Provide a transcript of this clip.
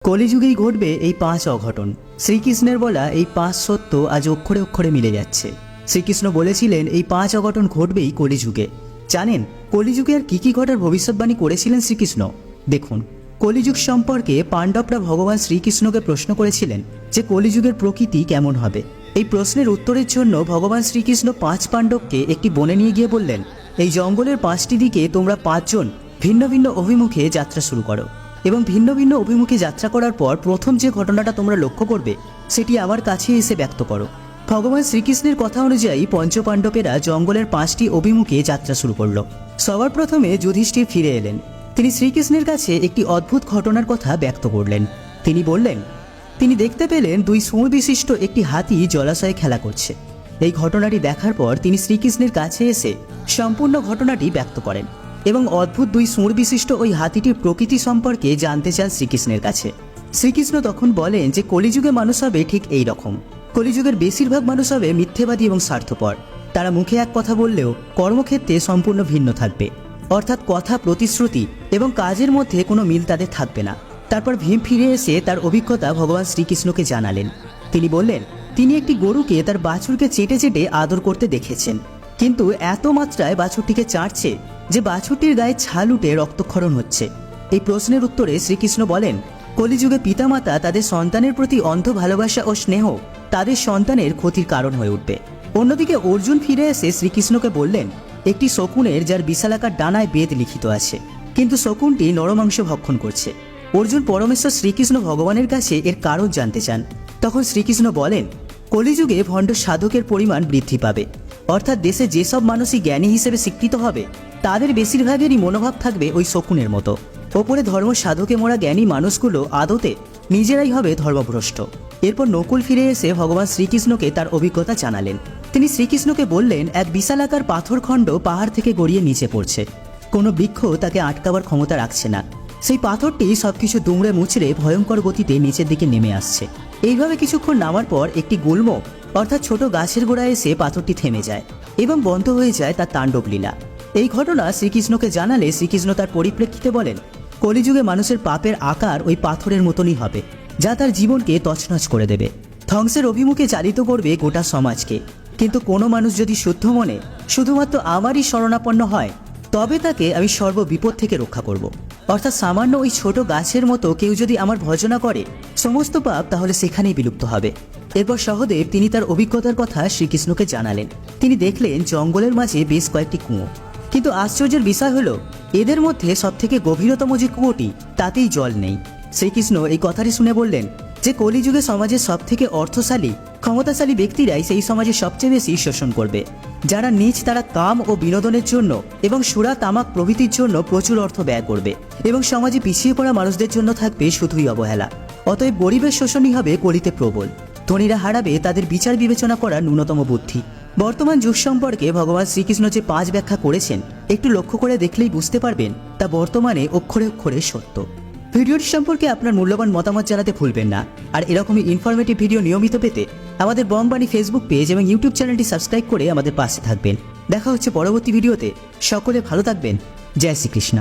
কলিযুগেই ঘটবে এই 5 অঘটন। শ্রীকৃষ্ণের বলা এই 5 সত্য আজ অক্ষরে অক্ষরে মিলে যাচ্ছে। শ্রীকৃষ্ণ বলেছিলেন এই 5 অঘটন ঘটবেই কলিযুগে। জানেন কলিযুগে আর কি ঘটার ভবিষ্যৎবাণী করেছিলেন শ্রীকৃষ্ণ? দেখুন, কলিযুগ সম্পর্কে পাণ্ডবরা ভগবান শ্রীকৃষ্ণকে প্রশ্ন করেছিলেন যে কলিযুগের প্রকৃতি কেমন হবে। এই প্রশ্নের উত্তরের জন্য ভগবান শ্রীকৃষ্ণ 5 পাণ্ডবকে একটি বনে নিয়ে গিয়ে বললেন, এই জঙ্গলের 5টি দিকে তোমরা 5 জন ভিন্ন ভিন্ন অভিমুখে যাত্রা শুরু করো এবং ভিন্ন ভিন্ন অভিমুখে যাত্রা করার পর প্রথম যে ঘটনাটা তোমরা লক্ষ্য করবে সেটি আমার কাছে এসে ব্যক্ত করো। ভগবান শ্রীকৃষ্ণের কথা অনুযায়ী পঞ্চপাণ্ডবেরা জঙ্গলের 5টি অভিমুখে যাত্রা শুরু করল। সবার প্রথমে যুধিষ্ঠির ফিরে এলেন। তিনি শ্রীকৃষ্ণের কাছে একটি অদ্ভুত ঘটনার কথা ব্যক্ত করলেন। তিনি বললেন, তিনি দেখতে পেলেন 2 সুঁড় বিশিষ্ট একটি হাতি জলাশয়ে খেলা করছে। এই ঘটনাটি দেখার পর তিনি শ্রীকৃষ্ণের কাছে এসে সম্পূর্ণ ঘটনাটি ব্যক্ত করেন এবং অদ্ভুত 2 সুঁড় বিশিষ্ট ওই হাতিটির প্রকৃতি সম্পর্কে জানতে চান শ্রীকৃষ্ণের কাছে। শ্রীকৃষ্ণ তখন বলেন যে কলিযুগে মানুষ হবে ঠিক এই রকম। কলিযুগের বেশিরভাগ মানুষ হবে মিথ্যেবাদী এবং স্বার্থপর। তারা মুখে এক কথা বললেও কর্মক্ষেত্রে সম্পূর্ণ ভিন্ন থাকবে, অর্থাৎ কথা, প্রতিশ্রুতি এবং কাজের মধ্যে কোনো মিল তাদের থাকবে না। তারপর ভীম ফিরে এসে তার অভিজ্ঞতা ভগবান শ্রীকৃষ্ণকে জানালেন। তিনি বললেন তিনি একটি গরুকে তার বাছুরকে চেটে চেটে আদর করতে দেখেছেন, কিন্তু এত মাত্রায় বাছুরটিকে চাটছে যে বাছুরটির গায়ে ছাল উঠে রক্তক্ষরণ হচ্ছে। এই প্রশ্নের উত্তরে শ্রীকৃষ্ণ বলেন, কলিযুগে পিতামাতা তাদের সন্তানের প্রতি অন্ধ ভালোবাসা ও স্নেহ তাদের সন্তানের ক্ষতির কারণ হয়ে উঠবে। অন্যদিকে অর্জুন ফিরে এসে শ্রীকৃষ্ণকে বললেন, একটি শকুনের যার বিশালাকার ডানায় বেদ লিখিত আছে, কিন্তু শকুনটি নরমাংস ভক্ষণ করছে। অর্জুন পরমেশ্বর শ্রীকৃষ্ণ ভগবানের কাছে এর কারণ জানতে চান। তখন শ্রীকৃষ্ণ বলেন, কলিযুগে ভণ্ড সাধকের পরিমাণ বৃদ্ধি পাবে, অর্থাৎ দেশে যেসব মানুষই জ্ঞানী হিসেবে স্বীকৃত হবে তাদের বেশিরভাগেরই মনোভাব থাকবে ওই শকুনের মতো। ওপরে ধর্ম সাধকে মোড়া জ্ঞানী মানুষগুলো আদতে নিজেরাই হবে ধর্মভ্রষ্ট। এরপর নকুল ফিরে এসে ভগবান শ্রীকৃষ্ণকে তার অভিজ্ঞতা জানালেন। তিনি শ্রীকৃষ্ণকে বললেন, এক বিশালাকার পাথরখণ্ড পাহাড় থেকে গড়িয়ে নিচে পড়ছে। কোনো বৃক্ষ তাকে আটকাবার ক্ষমতা রাখছে না। সেই পাথরটি সবকিছু দুমড়ে মুচড়ে ভয়ঙ্কর গতিতে নিচের দিকে নেমে আসছে। এইভাবে কিছুক্ষণ নামার পর একটি গুল্ম অর্থাৎ ছোট গাছের গোড়ায় এসে পাথরটি থেমে যায় এবং বন্ধ হয়ে যায় তার তাণ্ডব লীলা। এই ঘটনা শ্রীকৃষ্ণকে জানালে শ্রীকৃষ্ণ তার পরিপ্রেক্ষিতে বলেন, কলিযুগে মানুষের পাপের আকার ওই পাথরের মতনই হবে, যা তার জীবনকে তছনছ করে দেবে, ধ্বংসের অভিমুখে চালিত করবে গোটা সমাজকে। কিন্তু কোনো মানুষ যদি শুদ্ধ মনে শুধুমাত্র আমারই শরণাপন্ন হয়, তবে তাকে আমি সর্ববিপদ থেকে রক্ষা করব। অর্থাৎ সামান্য ওই ছোট গাছের মতো কেউ যদি আমার ভজনা করে, সমস্ত পাপ তাহলে সেখানেই বিলুপ্ত হবে। এরপর সহদেব তিনি তার অভিজ্ঞতার কথা শ্রীকৃষ্ণকে জানালেন। তিনি দেখলেন জঙ্গলের মাঝে বেশ কয়েকটি কুঁয়ো, কিন্তু আশ্চর্যের বিষয় হলো এদের মধ্যে সবথেকে গভীরতম যে কুয়োটি তাতেই জল নেই। শ্রীকৃষ্ণ এই কথাটি শুনে বললেন যে কলিযুগে সমাজের সবথেকে অর্থশালী ক্ষমতাশালী ব্যক্তিরাই সেই সমাজে সবচেয়ে বেশি শোষণ করবে। যারা নীচ তারা কাম ও বিনোদনের জন্য এবং সুরা, তামাক প্রভৃতির জন্য প্রচুর অর্থ ব্যয় করবে এবং সমাজে পিছিয়ে পড়া মানুষদের জন্য থাকবে শুধুই অবহেলা। অতএব গরিবের শোষণই হবে কলিতে প্রবল। ধনীরা হারাবে তাদের বিচার বিবেচনা করার ন্যূনতম বুদ্ধি। বর্তমান যুগ সম্পর্কে ভগবান শ্রীকৃষ্ণ যে 5 ব্যাখ্যা করেছেন, একটু লক্ষ্য করে দেখলেই বুঝতে পারবেন তা বর্তমানে অক্ষরে অক্ষরে সত্য। ভিডিওটি সম্পর্কে আপনার মূল্যবান মতামত জানাতে ভুলবেন না। আর এরকমই ইনফরমেটিভ ভিডিও নিয়মিত পেতে আমাদের বংবাণী ফেসবুক পেজ এবং ইউটিউব চ্যানেলটি সাবস্ক্রাইব করে আমাদের পাশে থাকবেন। দেখা হচ্ছে পরবর্তী ভিডিওতে। সকলে ভালো থাকবেন। জয় শ্রীকৃষ্ণ।